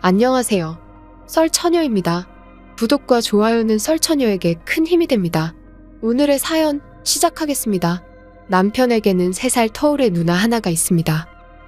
안녕하세요. 썰처녀입니다. 구독과 좋아요는 썰처녀에게 큰 힘이 됩니다. 오늘의 사연 시작하겠습니다. 남편에게는 3살 터울의 누나 하나가 있습니다.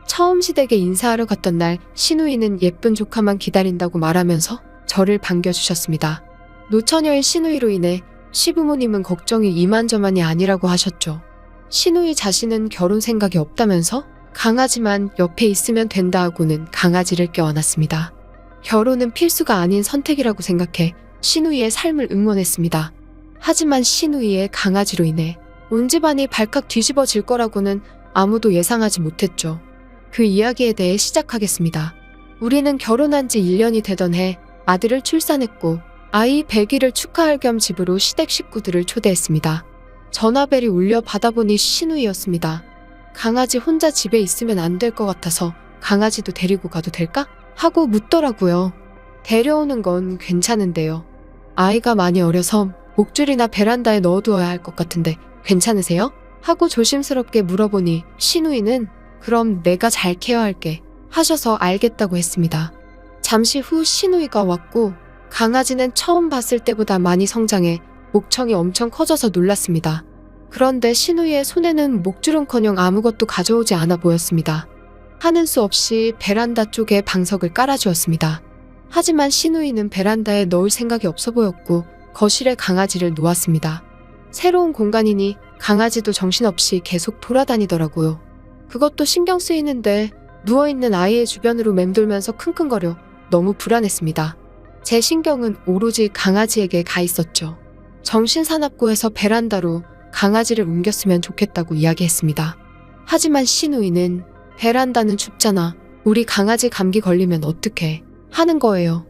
처음 시댁에 인사하러 갔던 날 시누이는 예쁜 조카만 기다린다고 말하면서 저를 반겨주셨습니다. 노처녀인 시누이로 인해 시부모님은 걱정이 이만저만이 아니라고 하셨죠. 시누이 자신은 결혼 생각이 없다면서 강아지만 옆에 있으면 된다 하고는 강아지를 껴안았습니다. 결혼은 필수가 아닌 선택이라고 생각해 시누이의 삶을 응원했습니다. 하지만 시누이의 강아지로 인해 온 집안이 발칵 뒤집어질 거라고는 아무도 예상하지 못했죠. 그 이야기에 대해 시작하겠습니다. 우리는 결혼한 지 1년이 되던 해 아들을 출산했고 아이 100일을 축하할 겸 집으로 시댁 식구들을 초대했습니다. 전화벨이 울려 받아보니 시누이였습니다. 강아지 혼자 집에 있으면 안 될 것 같아서 강아지도 데리고 가도 될까? 하고 묻더라고요. 데려오는 건 괜찮은데요. 아이가 많이 어려서 목줄이나 베란다에 넣어두어야 할 것 같은데 괜찮으세요? 하고 조심스럽게 물어보니 시누이는 그럼 내가 잘 케어할게 하셔서 알겠다고 했습니다. 잠시 후 시누이가 왔고 강아지는 처음 봤을 때보다 많이 성장해 목청이 엄청 커져서 놀랐습니다. 그런데 시누이의 손에는 목줄은커녕 아무것도 가져오지 않아 보였습니다. 하는 수 없이 베란다 쪽에 방석을 깔아주었습니다. 하지만 시누이는 베란다에 넣을 생각이 없어 보였고 거실에 강아지를 놓았습니다. 새로운 공간이니 강아지도 정신없이 계속 돌아다니더라고요. 그것도 신경 쓰이는데 누워있는 아이의 주변으로 맴돌면서 킁킁거려 너무 불안했습니다. 제 신경은 오로지 강아지에게 가 있었죠. 정신사납고해서 베란다로 강아지를 옮겼으면 좋겠다고 이야기했습니다. 하지만 시누이는 베란다는 춥잖아. 우리 강아지 감기 걸리면 어떡해? 하는 거예요.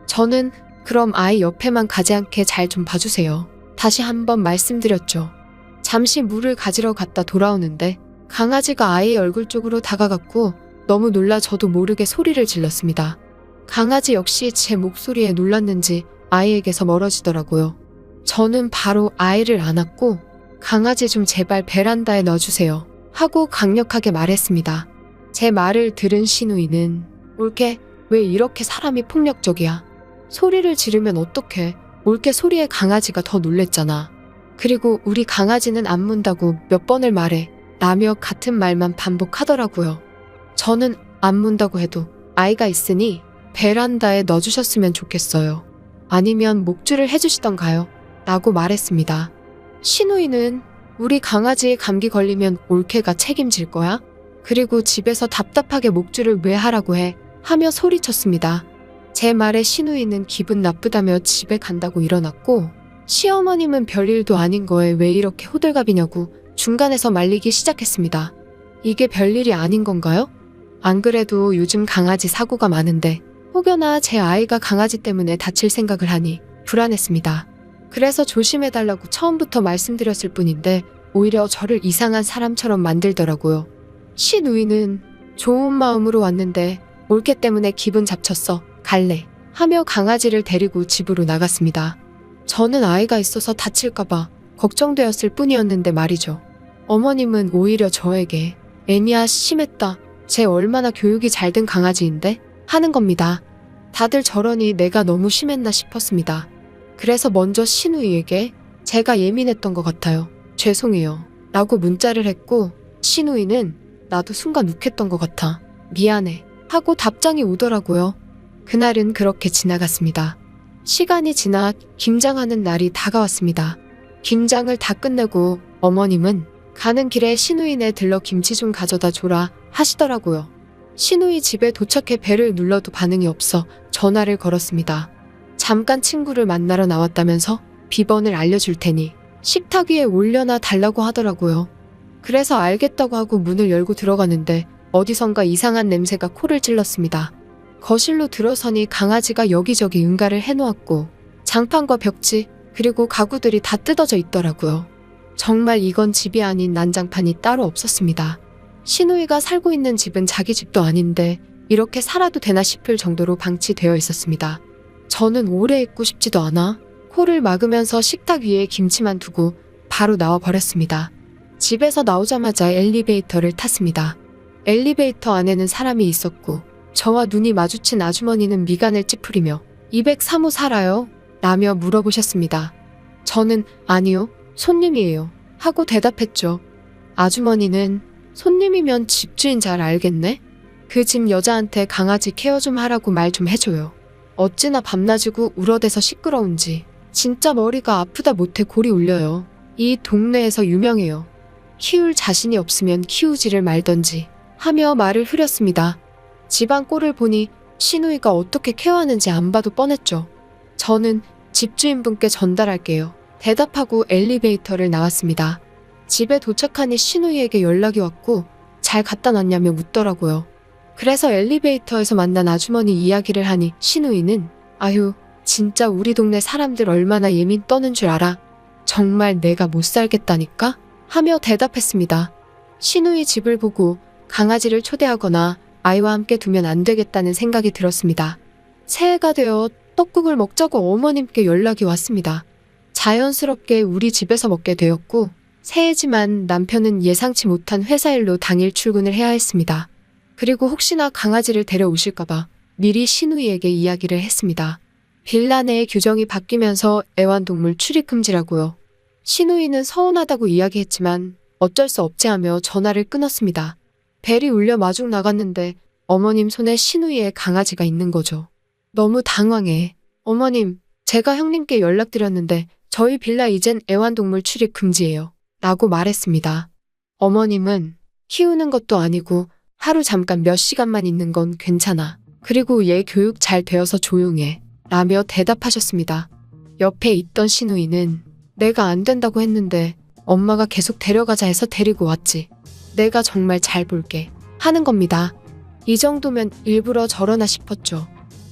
저는 그럼 아이 옆에만 가지 않게 잘 좀 봐주세요. 다시 한번 말씀드렸죠. 잠시 물을 가지러 갔다 돌아오는데 강아지가 아이의 얼굴 쪽으로 다가갔고 너무 놀라 저도 모르게 소리를 질렀습니다. 강아지 역시 제 목소리에 놀랐는지 아이에게서 멀어지더라고요. 저는 바로 아이를 안았고 강아지 좀 제발 베란다에 넣어주세요 하고 강력하게 말했습니다. 제 말을 들은 시누이는 올케 왜 이렇게 사람이 폭력적이야? 소리를 지르면 어떡해? 올케 소리에 강아지가 더 놀랬잖아. 그리고 우리 강아지는 안 문다고 몇 번을 말해 라며 같은 말만 반복하더라고요. 저는 안 문다고 해도 아이가 있으니 베란다에 넣어주셨으면 좋겠어요. 아니면 목줄을 해주시던가요? 라고 말했습니다. 시누이는 우리 강아지에 감기 걸리면 올케가 책임질 거야? 그리고 집에서 답답하게 목줄을 왜 하라고 해? 하며 소리쳤습니다. 제 말에 시누이는 기분 나쁘다며 집에 간다고 일어났고 시어머님은 별일도 아닌 거에 왜 이렇게 호들갑이냐고 중간에서 말리기 시작했습니다. 이게 별일이 아닌 건가요? 안 그래도 요즘 강아지 사고가 많은데 혹여나 제 아이가 강아지 때문에 다칠 생각을 하니 불안했습니다. 그래서 조심해달라고 처음부터 말씀드렸을 뿐인데 오히려 저를 이상한 사람처럼 만들더라고요. 시누이는 좋은 마음으로 왔는데 올케 때문에 기분 잡쳤어. 갈래. 하며 강아지를 데리고 집으로 나갔습니다. 저는 아이가 있어서 다칠까봐 걱정되었을 뿐이었는데 말이죠. 어머님은 오히려 저에게 애미야 심했다. 쟤 얼마나 교육이 잘 된 강아지인데? 하는 겁니다. 다들 저러니 내가 너무 심했나 싶었습니다. 그래서 먼저 시누이에게 제가 예민했던 것 같아요. 죄송해요. 라고 문자를 했고 시누이는 나도 순간 욱했던 것 같아. 미안해. 하고 답장이 오더라고요. 그날은 그렇게 지나갔습니다. 시간이 지나 김장하는 날이 다가왔습니다. 김장을 다 끝내고 어머님은 가는 길에 시누이네 들러 김치 좀 가져다 줘라 하시더라고요. 시누이 집에 도착해 벨을 눌러도 반응이 없어 전화를 걸었습니다. 잠깐 친구를 만나러 나왔다면서 비번을 알려줄 테니 식탁 위에 올려놔 달라고 하더라고요. 그래서 알겠다고 하고 문을 열고 들어가는데 어디선가 이상한 냄새가 코를 찔렀습니다. 거실로 들어서니 강아지가 여기저기 응가를 해놓았고 장판과 벽지 그리고 가구들이 다 뜯어져 있더라고요. 정말 이건 집이 아닌 난장판이 따로 없었습니다. 시누이가 살고 있는 집은 자기 집도 아닌데 이렇게 살아도 되나 싶을 정도로 방치되어 있었습니다. 저는 오래 있고 싶지도 않아 코를 막으면서 식탁 위에 김치만 두고 바로 나와 버렸습니다. 집에서 나오자마자 엘리베이터를 탔습니다. 엘리베이터 안에는 사람이 있었고 저와 눈이 마주친 아주머니는 미간을 찌푸리며 203호 살아요? 라며 물어보셨습니다. 저는 아니요, 손님이에요 하고 대답했죠. 아주머니는 손님이면 집주인 잘 알겠네? 그 집 여자한테 강아지 케어 좀 하라고 말 좀 해줘요. 어찌나 밤낮이고 울어대서 시끄러운지 진짜 머리가 아프다 못해 골이 울려요. 이 동네에서 유명해요. 키울 자신이 없으면 키우지를 말던지 하며 말을 흐렸습니다. 집안 꼴을 보니 시누이가 어떻게 케어하는지 안 봐도 뻔했죠. 저는 집주인분께 전달할게요. 대답하고 엘리베이터를 나왔습니다. 집에 도착하니 시누이에게 연락이 왔고 잘 갖다 놨냐며 묻더라고요. 그래서 엘리베이터에서 만난 아주머니 이야기를 하니 시누이는 아휴, 진짜 우리 동네 사람들 얼마나 예민 떠는 줄 알아. 정말 내가 못 살겠다니까? 하며 대답했습니다. 시누이 집을 보고 강아지를 초대하거나 아이와 함께 두면 안 되겠다는 생각이 들었습니다. 새해가 되어 떡국을 먹자고 어머님께 연락이 왔습니다. 자연스럽게 우리 집에서 먹게 되었고 새해지만 남편은 예상치 못한 회사 일로 당일 출근을 해야 했습니다. 그리고 혹시나 강아지를 데려오실까봐 미리 시누이에게 이야기를 했습니다. 빌라 내의 규정이 바뀌면서 애완동물 출입 금지라고요. 시누이는 서운하다고 이야기했지만 어쩔 수 없지 하며 전화를 끊었습니다. 벨이 울려 마중 나갔는데 어머님 손에 시누이의 강아지가 있는 거죠. 너무 당황해. 어머님, 제가 형님께 연락드렸는데 저희 빌라 이젠 애완동물 출입 금지예요. 라고 말했습니다. 어머님은 키우는 것도 아니고 하루 잠깐 몇 시간만 있는 건 괜찮아. 그리고 얘 교육 잘 되어서 조용해. 라며 대답하셨습니다. 옆에 있던 시누이는 내가 안 된다고 했는데 엄마가 계속 데려가자 해서 데리고 왔지. 내가 정말 잘 볼게. 하는 겁니다. 이 정도면 일부러 저러나 싶었죠.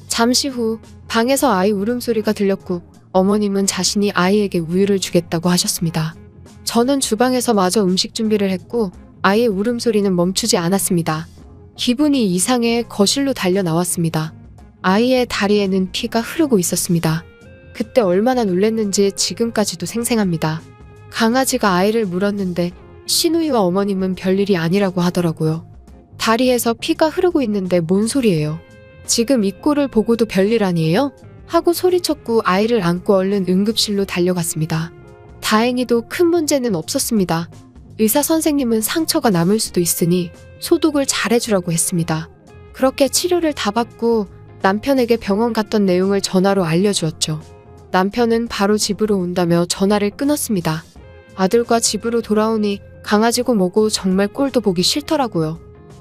잠시 후 방에서 아이 울음소리가 들렸고 어머님은 자신이 아이에게 우유를 주겠다고 하셨습니다. 저는 주방에서 마저 음식 준비를 했고 아이의 울음소리는 멈추지 않았습니다. 기분이 이상해 거실로 달려 나왔습니다. 아이의 다리에는 피가 흐르고 있었습니다. 그때 얼마나 놀랐는지 지금까지도 생생합니다. 강아지가 아이를 물었는데 시누이와 어머님은 별일이 아니라고 하더라고요. 다리에서 피가 흐르고 있는데 뭔 소리예요? 지금 이 꼴을 보고도 별일 아니에요? 하고 소리쳤고 아이를 안고 얼른 응급실로 달려갔습니다. 다행히도 큰 문제는 없었습니다. 의사 선생님은 상처가 남을 수도 있으니 소독을 잘해주라고 했습니다. 그렇게 치료를 다 받고 남편에게 병원 갔던 내용을 전화로 알려주었죠. 남편은 바로 집으로 온다며 전화를 끊었습니다. 아들과 집으로 돌아오니 강아지고 뭐고 정말 꼴도 보기 싫더라고요.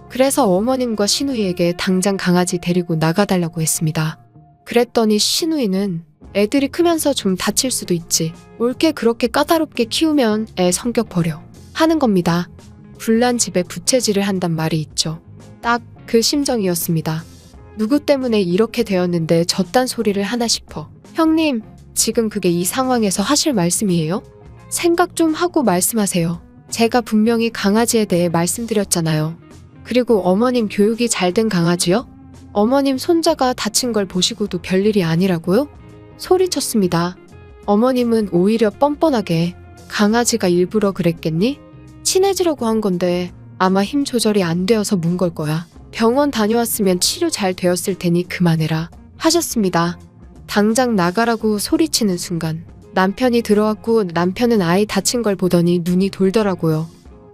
그래서 어머님과 시누이에게 당장 강아지 데리고 나가달라고 했습니다. 그랬더니 시누이는 애들이 크면서 좀 다칠 수도 있지. 옳게 그렇게 까다롭게 키우면 애 성격 버려. 하는 겁니다. 불난 집에 부채질을 한단 말이 있죠. 딱 그 심정이었습니다. 누구 때문에 이렇게 되었는데 저딴 소리를 하나 싶어. 형님, 지금 그게 이 상황에서 하실 말씀이에요? 생각 좀 하고 말씀하세요. 제가 분명히 강아지에 대해 말씀드렸잖아요. 그리고 어머님 교육이 잘 된 강아지요? 어머님 손자가 다친 걸 보시고도 별일이 아니라고요? 소리쳤습니다. 어머님은 오히려 뻔뻔하게 강아지가 일부러 그랬겠니? 친해지려고 한 건데 아마 힘 조절이 안 되어서 문 걸 거야. 병원 다녀왔으면 치료 잘 되었을 테니 그만해라. 하셨습니다. 당장 나가라고 소리치는 순간 남편이 들어왔고 남편은 아이 다친 걸 보더니 눈이 돌더라고요.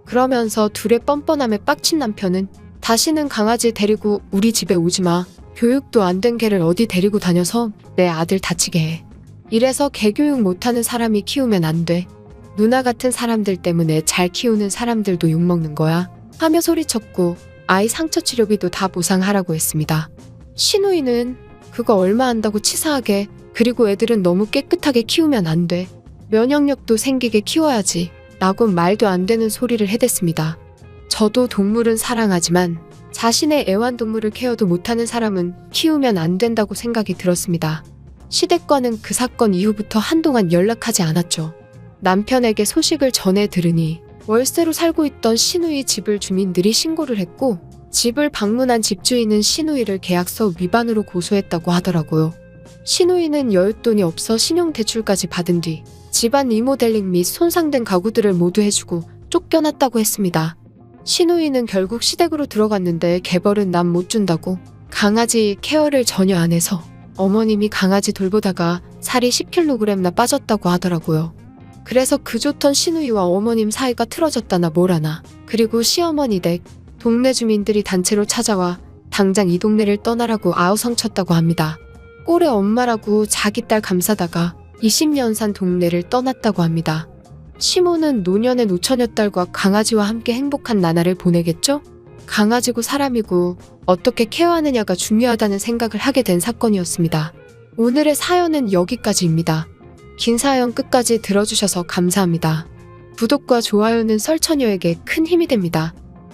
그러면서 둘의 뻔뻔함에 빡친 남편은 다시는 강아지 데리고 우리 집에 오지 마. 교육도 안 된 개를 어디 데리고 다녀서 내 아들 다치게 해. 이래서 개 교육 못하는 사람이 키우면 안 돼. 누나 같은 사람들 때문에 잘 키우는 사람들도 욕먹는 거야. 하며 소리쳤고 아이 상처 치료비도 다 보상하라고 했습니다. 시누이는 그거 얼마 한다고 치사하게, 그리고 애들은 너무 깨끗하게 키우면 안 돼. 면역력도 생기게 키워야지. 라고 말도 안 되는 소리를 해댔습니다. 저도 동물은 사랑하지만 자신의 애완동물을 케어도 못하는 사람은 키우면 안 된다고 생각이 들었습니다. 시댁과는 그 사건 이후부터 한동안 연락하지 않았죠. 남편에게 소식을 전해 들으니 월세로 살고 있던 시누이 집을 주민들이 신고를 했고 집을 방문한 집주인은 시누이를 계약서 위반으로 고소했다고 하더라고요. 시누이는 여윳돈이 없어 신용대출까지 받은 뒤 집안 리모델링 및 손상된 가구들을 모두 해주고 쫓겨났다고 했습니다. 시누이는 결국 시댁으로 들어갔는데 개벌은 남 못 준다고 강아지 케어를 전혀 안 해서 어머님이 강아지 돌보다가 살이 10kg나 빠졌다고 하더라고요. 그래서 그 좋던 시누이와 어머님 사이가 틀어졌다나 뭐라나. 그리고 시어머니 댁 동네 주민들이 단체로 찾아와 당장 이 동네를 떠나라고 아우성쳤다고 합니다. 꼴의 엄마라고 자기 딸 감싸다가 20년 산 동네를 떠났다고 합니다. 시모는 노년의 노처녀 딸과 강아지와 함께 행복한 나날을 보내겠죠? 강아지고 사람이고 어떻게 케어하느냐가 중요하다는 생각을 하게 된 사건이었습니다. 오늘의 사연은 여기까지입니다. 긴 사연 끝까지 들어주셔서 감사합니다. 구독과 좋아요는 설처녀에게 큰 힘이 됩니다.